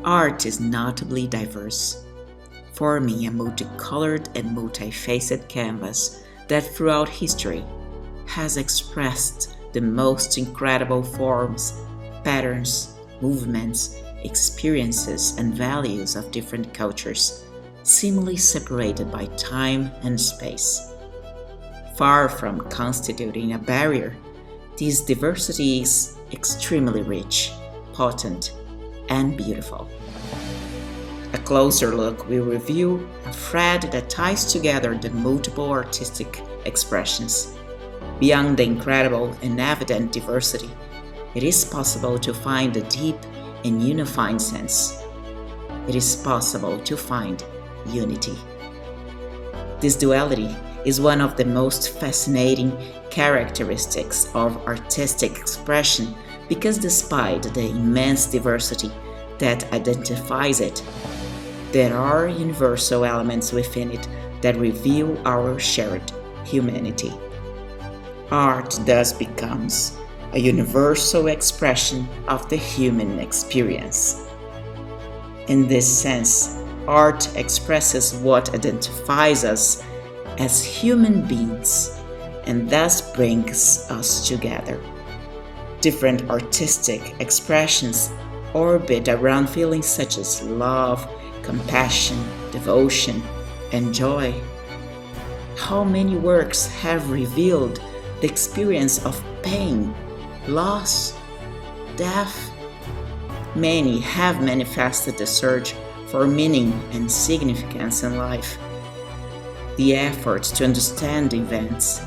Art is notably diverse, forming a multicolored and multifaceted canvas that throughout history has expressed the most incredible forms, patterns, movements, experiences, and values of different cultures, seemingly separated by time and space. Far from constituting a barrier, this diversity is extremely rich, potent, and beautiful. A closer look will reveal a thread that ties together the multiple artistic expressions. Beyond the incredible and evident diversity, it is possible to find a deep and unifying sense. It is possible to find unity. This duality is one of the most fascinating characteristics of artistic expression because despite the immense diversity that identifies it, there are universal elements within it that reveal our shared humanity. Art thus becomes a universal expression of the human experience. In this sense, art expresses what identifies us as human beings and thus brings us together. Different artistic expressions orbit around feelings such as love, compassion, devotion, and joy. How many works have revealed the experience of pain, loss, death? Many have manifested the search for meaning and significance in life, the efforts to understand events,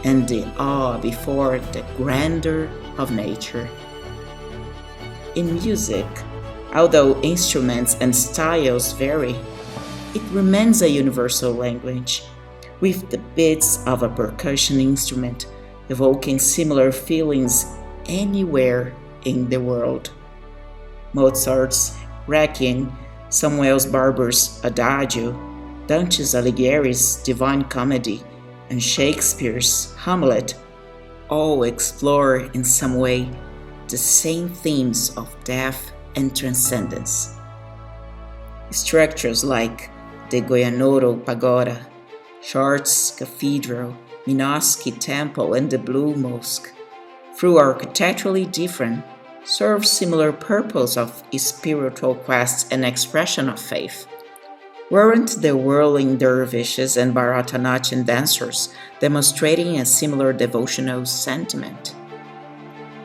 and the awe before the grandeur of nature. In music, although instruments and styles vary, it remains a universal language, with the beats of a percussion instrument evoking similar feelings anywhere in the world. Mozart's Requiem, Samuel Barber's Adagio, Dante Alighieri's Divine Comedy, and Shakespeare's Hamlet all explore in some way the same themes of death and transcendence. Structures like the Goianoro Pagoda, Chartres Cathedral, Minoski Temple, and the Blue Mosque, though architecturally different, serve similar purpose of spiritual quest and expression of faith. Weren't the whirling dervishes and Bharatanatyam dancers demonstrating a similar devotional sentiment?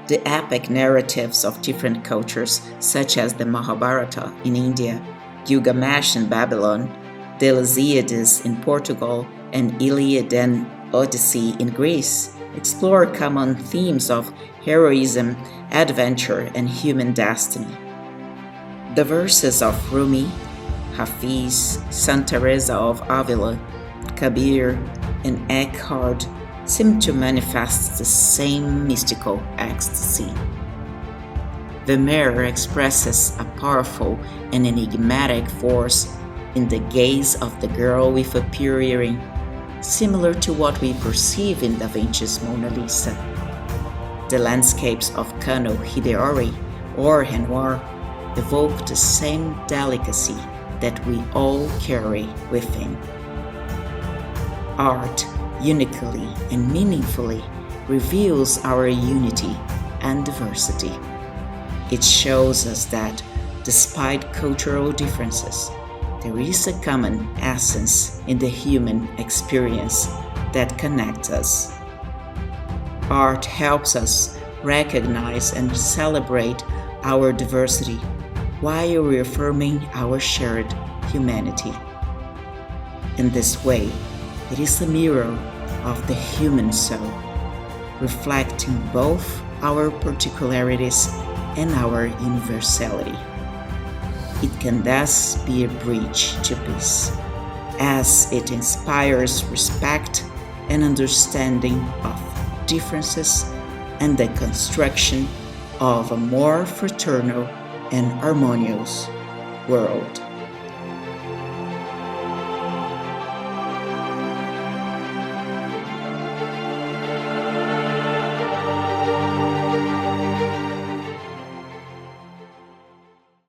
The epic narratives of different cultures, such as the Mahabharata in India, Gilgamesh in Babylon, the Lusíadas in Portugal, and Iliad and Odyssey in Greece, explore common themes of heroism, adventure, and human destiny. The verses of Rumi, Hafiz, Santa Teresa of Avila, Kabir, and Eckhart seem to manifest the same mystical ecstasy. Vermeer expresses a powerful and enigmatic force in the gaze of the girl with a pure earring, similar to what we perceive in Da Vinci's Mona Lisa. The landscapes of Kano, Hideori, or Renoir evoke the same delicacy that we all carry within. Art uniquely and meaningfully reveals our unity and diversity. It shows us that, despite cultural differences, there is a common essence in the human experience that connects us. Art helps us recognize and celebrate our diversity while reaffirming our shared humanity. In this way, it is a mirror of the human soul, reflecting both our particularities and our universality. It can thus be a bridge to peace, as it inspires respect and understanding of differences and the construction of a more fraternal and harmonious world.